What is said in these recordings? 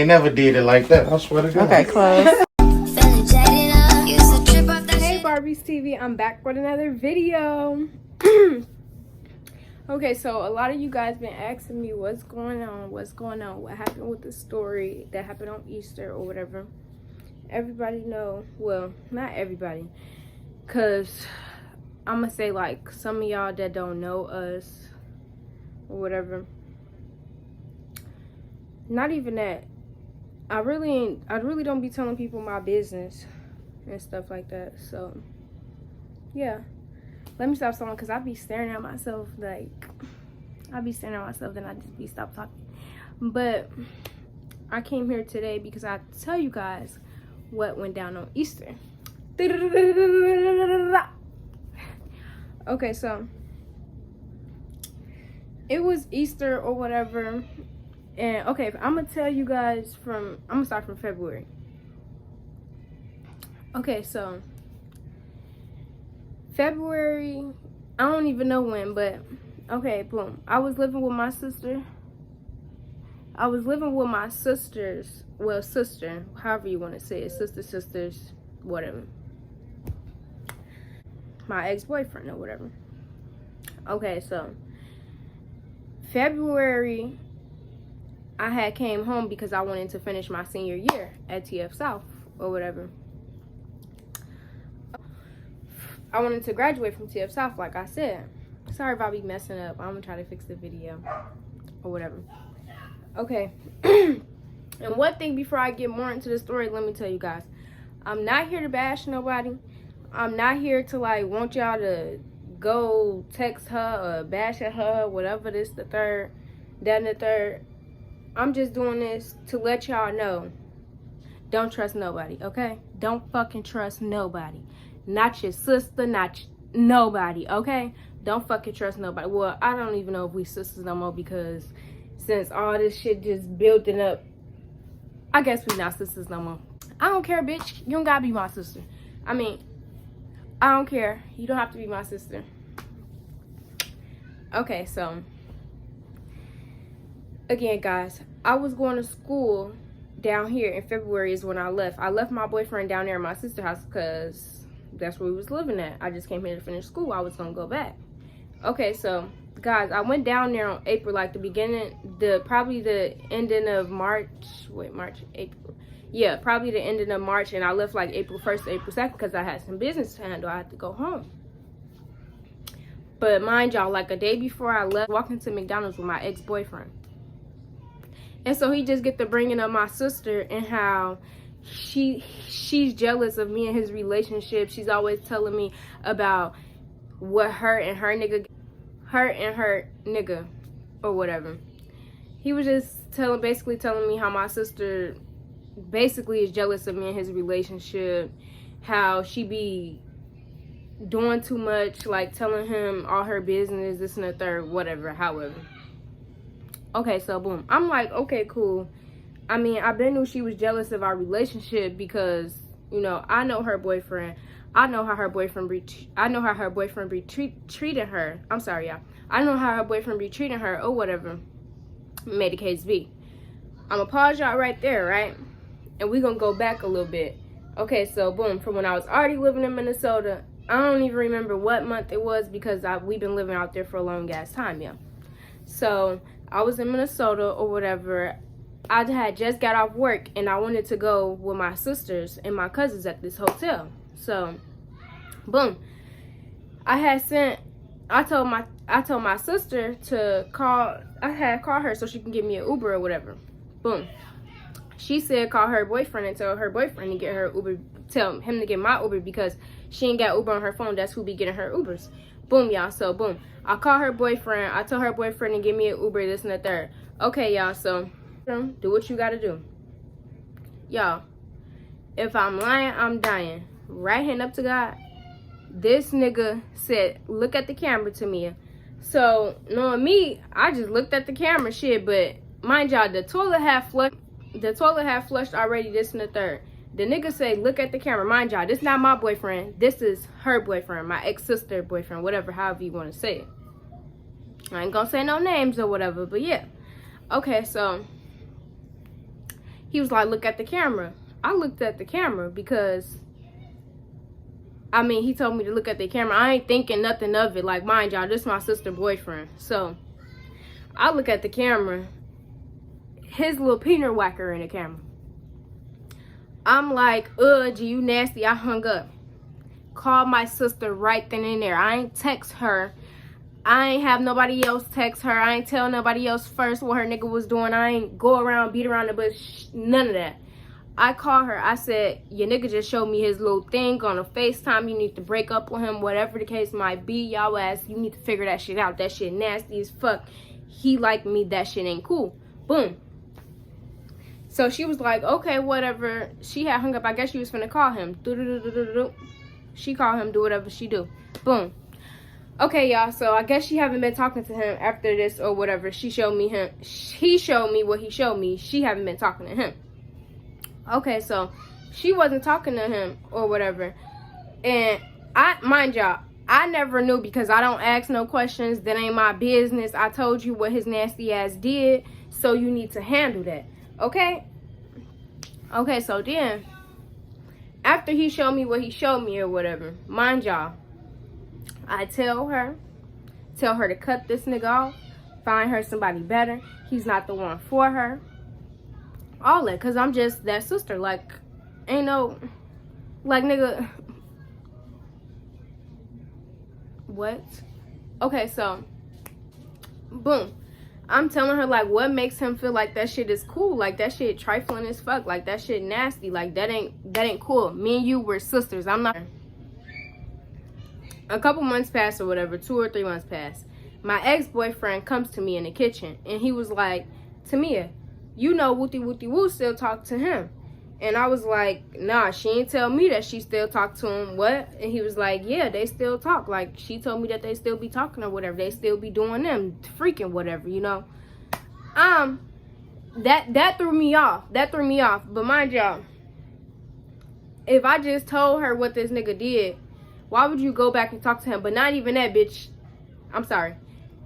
ain't never did it like that. I swear to God. Okay, close. Hey Barbie's TV, I'm back with another video. Okay, so a lot of you guys been asking me what's going on, what happened with the story that happened on Easter or whatever. Everybody know, well, not everybody, because I'm gonna say like some of y'all that don't know us or whatever. Not even that. I really don't be telling people my business and stuff like that. So yeah, let me stop talking because I be staring at myself, like I be staring at myself, then I just be stop talking. But I came here today because I tell you guys what went down on Easter. Okay, so it was Easter or whatever. And okay, I'm gonna tell you guys I'm gonna start from February. Okay, so February, I don't even know when, but okay, boom. I was living with my sister. Well, sister, however you want to say it, sisters, whatever. My ex-boyfriend or whatever. Okay, so February, I had came home because I wanted to finish my senior year at TF South or whatever. I wanted to graduate from TF South, like I said. Sorry if I be messing up. I'm gonna try to fix the video or whatever. Okay. And one thing before I get more into the story, let me tell you guys. I'm not here to bash nobody. I'm not here to like want y'all to go text her or bash at her, whatever this, the third, that and the third. I'm just doing this to let y'all know. Don't trust nobody, okay? Don't fucking trust nobody. Not your sister, nobody, okay? Don't fucking trust nobody. Well, I don't even know if we sisters no more because since all this shit just building up, I guess we not sisters no more. I don't care, bitch. You don't gotta be my sister. I mean, I don't care. You don't have to be my sister. Okay, so again, guys, I was going to school down here in February is when I left. I left my boyfriend down there at my sister's house because that's where we was living at. I just came here to finish school. I was gonna go back. Okay, so guys, I went down there on April, like the beginning, probably the ending of March. Wait, April. Yeah, probably the ending of March, and I left like April 1st, April 2nd because I had some business to handle. I had to go home. But mind y'all, like a day before I left, walking to McDonald's with my ex-boyfriend. And so he just get to bringing up my sister and how she's jealous of me and his relationship. She's always telling me about what her and her nigga or whatever. He was just basically telling me how my sister basically is jealous of me and his relationship, how she be doing too much, like telling him all her business, this and the third, whatever, however. Okay, so boom. I'm like, okay, cool. I mean, I been knew she was jealous of our relationship because, you know, I know her boyfriend. I know how her boyfriend be treating her. I'm sorry, y'all. I know how her boyfriend be treating her or whatever. May the case be. I'm gonna pause y'all right there, right? And we gonna go back a little bit. Okay, so boom. From when I was already living in Minnesota, I don't even remember what month it was because we've been living out there for a long ass time, yeah. So I was in Minnesota or whatever. I had just got off work and I wanted to go with my sisters and my cousins at this hotel. So, boom. I told my sister to call her so she can give me an Uber or whatever. Boom. She said call her boyfriend and tell her boyfriend to get her Uber, tell him to get my Uber because she ain't got Uber on her phone. That's who be getting her Ubers. Boom, y'all. So, boom. I call her boyfriend. I tell her boyfriend to give me an Uber, this and the third. Okay, y'all. So, do what you gotta do. Y'all, if I'm lying, I'm dying. Right hand up to God. This nigga said, look at the camera to me. So, knowing me, I just looked at the camera, shit. But, mind y'all, the toilet had flushed already, this and the third. The nigga say, look at the camera. Mind y'all, this not my boyfriend. This is her boyfriend, my ex-sister boyfriend, whatever, however you want to say it. I ain't gonna say no names or whatever, but yeah. Okay, so He was like, look at the camera. I looked at the camera because, I mean, he told me to look at the camera. I ain't thinking nothing of it. Like, mind y'all, this is my sister's boyfriend. So, I look at the camera. His little peanut whacker in the camera. I'm like, gee, you nasty. I hung up. Called my sister right then and there. I ain't text her. I ain't have nobody else text her. I ain't tell nobody else first what her nigga was doing. I ain't go around, beat around the bush. None of that. I called her. I said, your nigga just showed me his little thing on a FaceTime. You need to break up with him. Whatever the case might be, y'all ass. You need to figure that shit out. That shit nasty as fuck. He like me. That shit ain't cool. Boom. So she was like, okay, whatever. She had hung up. I guess she was finna call him. She called him, do whatever she do. Boom. Okay, y'all, so I guess she haven't been talking to him after this or whatever. He showed me what he showed me. She haven't been talking to him. Okay, so she wasn't talking to him or whatever. And mind y'all, I never knew because I don't ask no questions. That ain't my business. I told you what his nasty ass did, so you need to handle that. Okay? Okay, so then, after he showed me what he showed me or whatever, mind y'all, I tell her to cut this nigga off, find her somebody better. He's not the one for her. All that, because I'm just that sister. Like, ain't no, like, nigga. What? Okay, so, boom. I'm telling her, like, what makes him feel like that shit is cool? Like, that shit trifling as fuck. Like, that shit nasty. Like, that ain't cool. Me and you were sisters. I'm not. A couple months passed or whatever. 2 or 3 months passed. My ex-boyfriend comes to me in the kitchen. And he was like, Tamia, you know Wooty Woo still talk to him. And I was like, nah, she ain't tell me that she still talk to him. What? And he was like, yeah, they still talk. Like, she told me that they still be talking or whatever. They still be doing them freaking whatever, you know. That threw me off. That threw me off. But mind y'all, if I just told her what this nigga did, why would you go back and talk to him? But not even that, bitch. I'm sorry.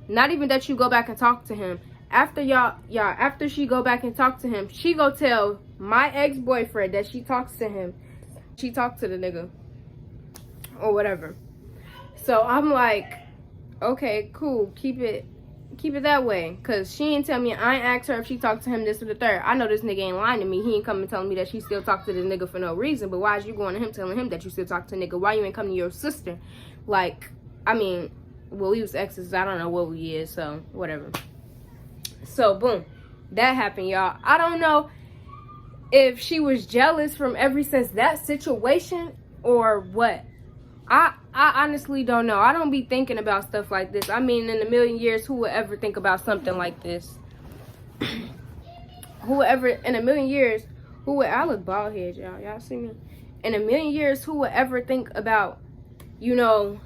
Not even that you go back and talk to him. After after she go back and talk to him, she go tell my ex-boyfriend that she talks to him. She talked to the nigga. Or whatever. So I'm like, okay, cool. Keep it that way. Cause she ain't tell me, I ain't asked her if she talked to him this or the third. I know this nigga ain't lying to me. He ain't coming telling me that she still talk to this nigga for no reason. But why is you going to him telling him that you still talk to a nigga? Why you ain't coming to your sister? Like, I mean, well, we was exes. I don't know what we is, so whatever. So, boom. That happened, y'all. I don't know if she was jealous from ever since that situation or what. I honestly don't know. I don't be thinking about stuff like this. I mean, in a million years, who would ever think about something like this? In a million years, I look bald head, y'all. Y'all see me? In a million years, who would ever think about, you know,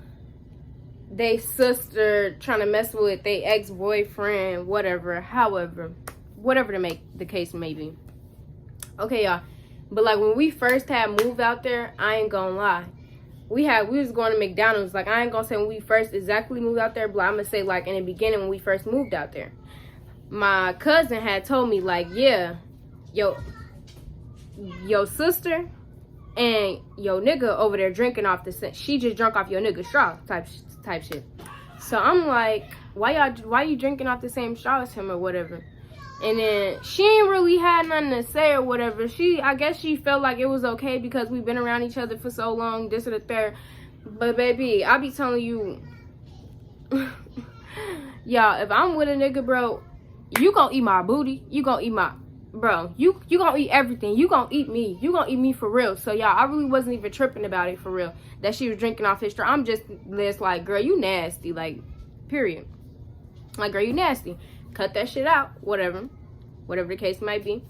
they sister trying to mess with they ex-boyfriend, whatever, however, whatever the case may be. Okay, y'all. But like when we first had moved out there, I ain't gonna lie. We was going to McDonald's. Like, I ain't gonna say when we first exactly moved out there, but I'm gonna say like in the beginning when we first moved out there. My cousin had told me like, yeah, your sister and your nigga over there drinking off she just drunk off your nigga straw type shit. So I'm like, why you drinking off the same straw as him or whatever? And then she ain't really had nothing to say or whatever. I guess she felt like it was okay because we've been around each other for so long, this or the third. But baby, I be telling you, y'all, if I'm with a nigga, bro, you gonna eat my booty. You gonna eat my, bro, you gonna eat everything. You gonna eat me. You gonna eat me for real. So y'all, I really wasn't even tripping about it for real. That she was drinking off his straw. I'm just like, girl, you nasty. Like, period. Like, girl, you nasty. Cut that shit out, whatever the case might be.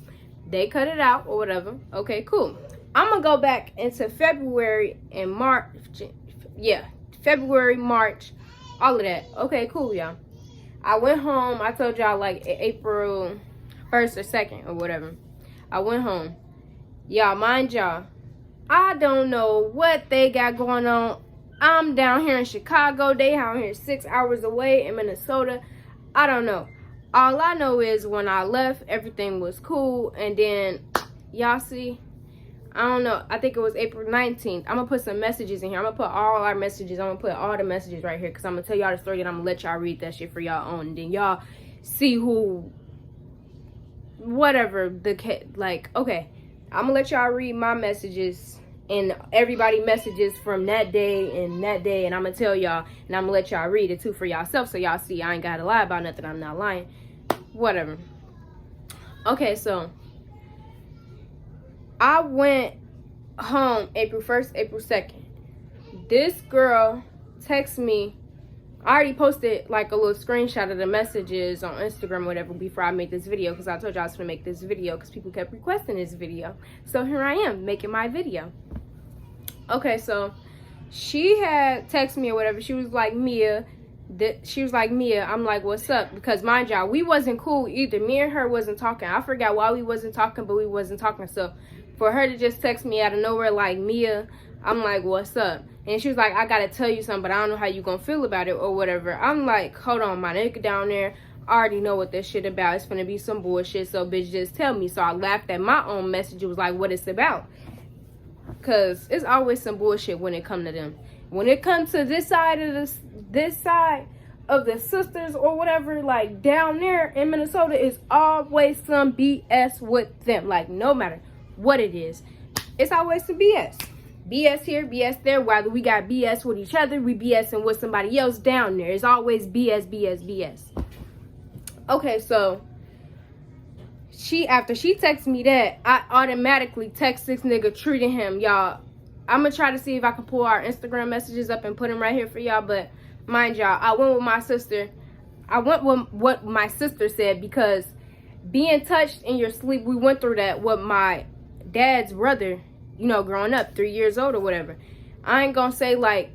They cut it out or whatever. Okay, cool. I'm gonna go back into February and March. Yeah, February, March, all of that. Okay, cool, y'all. I went home. I told y'all like April 1st or 2nd or whatever. I went home. Y'all, mind y'all, I don't know what they got going on. I'm down here in Chicago. They out here 6 hours away in Minnesota. I don't know. All I know is when I left, everything was cool. And then y'all see, I don't know, I think it was April 19th. I'm gonna put some messages in here. I'm gonna put all our messages. I'm gonna put all the messages right here because I'm gonna tell y'all the story and I'm gonna let y'all read that shit for y'all own. And then y'all see who, whatever the like. Okay, I'm gonna let y'all read my messages and everybody messages from that day, and I'm gonna tell y'all, and I'm gonna let y'all read it too for yourself so y'all see I ain't gotta lie about nothing. I'm not lying. Whatever. Okay, so I went home April 1st, April 2nd. This girl texted me. I already posted like a little screenshot of the messages on Instagram or whatever before I made this video, because I told y'all I was going to make this video because people kept requesting this video. So here I am making my video. Okay, so she had texted me or whatever. She was like, Mia. I'm like, what's up? Because mind y'all, we wasn't cool either. Me and her wasn't talking. I forgot why we wasn't talking, but we wasn't talking. So for her to just text me out of nowhere like, Mia, I'm like, what's up? And she was like, I gotta tell you something, but I don't know how you gonna feel about it or whatever. I'm like, hold on, my nigga down there, I already know what this shit about. It's gonna be some bullshit, so bitch, just tell me. So I laughed at my own message. It was like, what it's about. Because it's always some bullshit when it come to them. When it comes to this side of the sisters or whatever, like down there in Minnesota, is always some BS with them. Like no matter what it is, it's always some BS. BS here, BS there. Whether we got BS with each other, we BSing with somebody else down there. It's always BS, BS, BS. Okay, so after she texted me that, I automatically text this nigga treating him, y'all. I'm gonna try to see if I can pull our Instagram messages up and put them right here for y'all, but mind y'all, I went with my sister. I went with what my sister said, because being touched in your sleep, we went through that with my dad's brother, you know, growing up, 3 years old or whatever. I ain't gonna say like,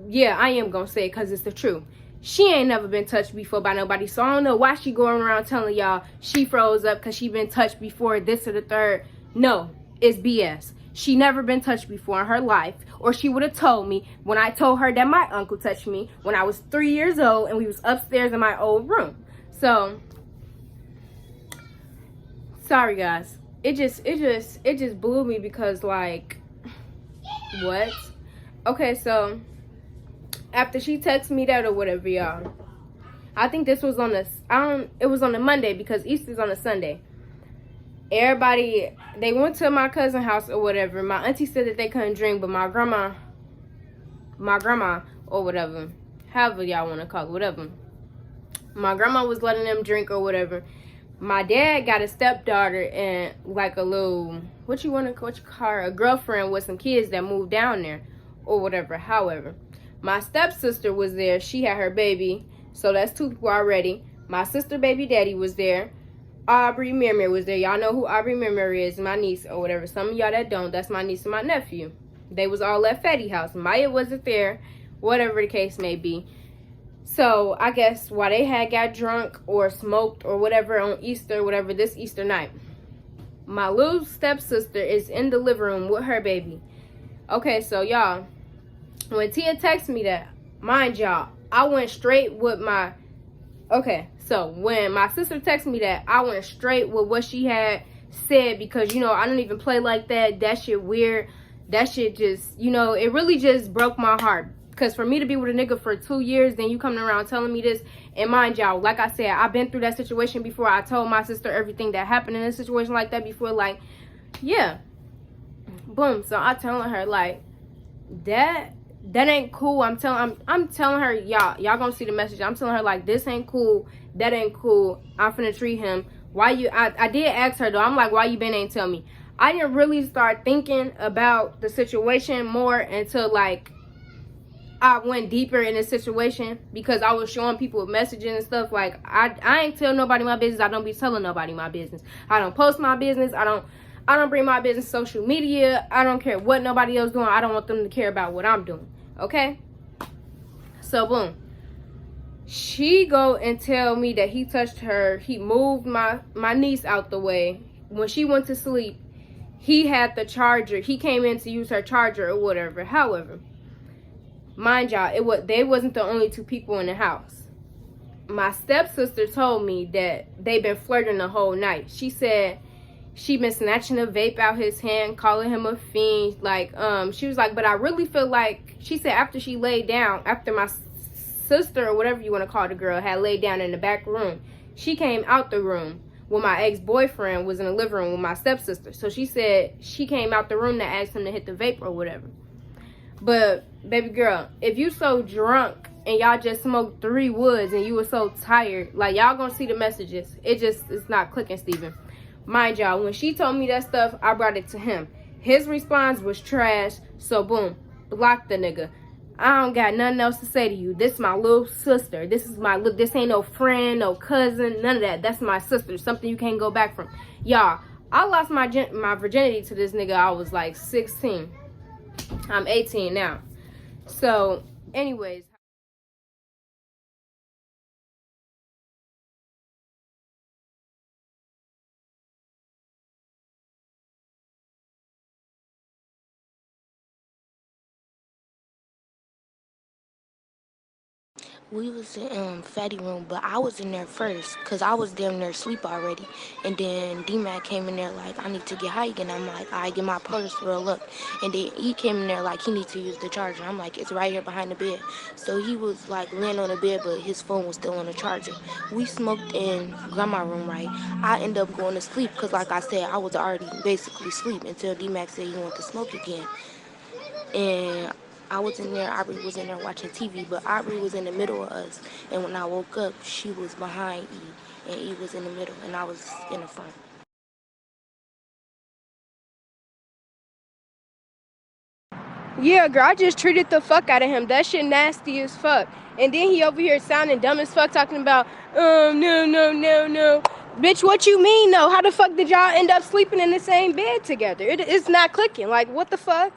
yeah, I am gonna say it because it's the truth. She ain't never been touched before by nobody, so I don't know why she going around telling y'all she froze up because she been touched before, this or the third. No, it's BS. She never been touched before in her life, or she would have told me when I told her that my uncle touched me when I was 3 years old and we was upstairs in my old room. So, sorry guys. It just blew me because like, what? Okay, so after she texted me that or whatever, y'all, I think this was on it was on a Monday because Easter's on a Sunday. Everybody, they went to my cousin's house or whatever. My auntie said that they couldn't drink, but my grandma or whatever, however y'all want to call it, whatever, my grandma was letting them drink or whatever. My dad got a stepdaughter and like a little, what you call her, a girlfriend with some kids that moved down there or whatever. However, my stepsister was there. She had her baby, so that's 2 people already. My sister baby daddy was there. Aubrey Mirmir was there. Y'all know who Aubrey Mirmir is, my niece or whatever. Some of y'all that don't, that's my niece and my nephew. They was all at Fetty house. Maya wasn't there, whatever the case may be. So I guess while they had got drunk or smoked or whatever on Easter, whatever, this Easter night, my little stepsister is in the living room with her baby. Okay, so y'all, when Tia texted me that, mind y'all, I went straight with my, okay, so when my sister texted me that, I went straight with what she had said, because, you know, I don't even play like that. That shit weird. That shit just, you know, it really just broke my heart. Because for me to be with a nigga for 2 years, then you coming around telling me this. And mind y'all, like I said, I've been through that situation before. I told my sister everything that happened in a situation like that before. Like, yeah. Boom. So I telling her, like, that ain't cool. I'm telling her, y'all gonna see the message. I'm telling her, like, this ain't cool. That ain't cool. I'm finna treat him. Why you, I did ask her though. I'm like, why you been ain't tell me? I didn't really start thinking about the situation more until like I went deeper in the situation, because I was showing people messaging and stuff. Like, I ain't tell nobody my business. I don't be telling nobody my business. I don't post my business. I don't bring my business to social media. I don't care what nobody else doing. I don't want them to care about what I'm doing. Okay? So boom. She go and tell me that he touched her. He moved my niece out the way. When she went to sleep, he had the charger. He came in to use her charger or whatever. However, mind y'all, they wasn't the only 2 people in the house. My stepsister told me that they've been flirting the whole night. She said she been snatching a vape out his hand, calling him a fiend. Like, she was like, but I really feel like, she said after she laid down, after my sister or whatever you want to call the girl had laid down in the back room, she came out the room when my ex-boyfriend was in the living room with my stepsister. So she said she came out the room to ask him to hit the vape or whatever. But baby girl, if you so drunk and y'all just smoked 3 woods and you were so tired, like, y'all gonna see the messages. It's not clicking, Steven. Mind y'all, when she told me that stuff, I brought it to him. His response was trash, so boom, block the nigga. I don't got nothing else to say to you. This is my little sister. This ain't no friend, no cousin, none of that. That's my sister, something you can't go back from. Y'all, I lost my virginity to this nigga. I was like 16. I'm 18 now. So, anyways. We was in Fatty room, but I was in there first because I was damn near asleep already. And then D-Mac came in there like, I need to get high again. I'm like, I get my purse real look. And then he came in there like, he needs to use the charger. I'm like, it's right here behind the bed. So he was like laying on the bed, but his phone was still on the charger. We smoked in grandma room, right? I ended up going to sleep because, like I said, I was already basically asleep until D-Mac said he wanted to smoke again. And I was in there, Aubrey was in there watching TV, but Aubrey was in the middle of us. And when I woke up, she was behind E, and E was in the middle, and I was in the front. Yeah, girl, I just treated the fuck out of him. That shit nasty as fuck. And then he over here sounding dumb as fuck, talking about, no. Bitch, what you mean, no? How the fuck did y'all end up sleeping in the same bed together? It's not clicking. Like, what the fuck?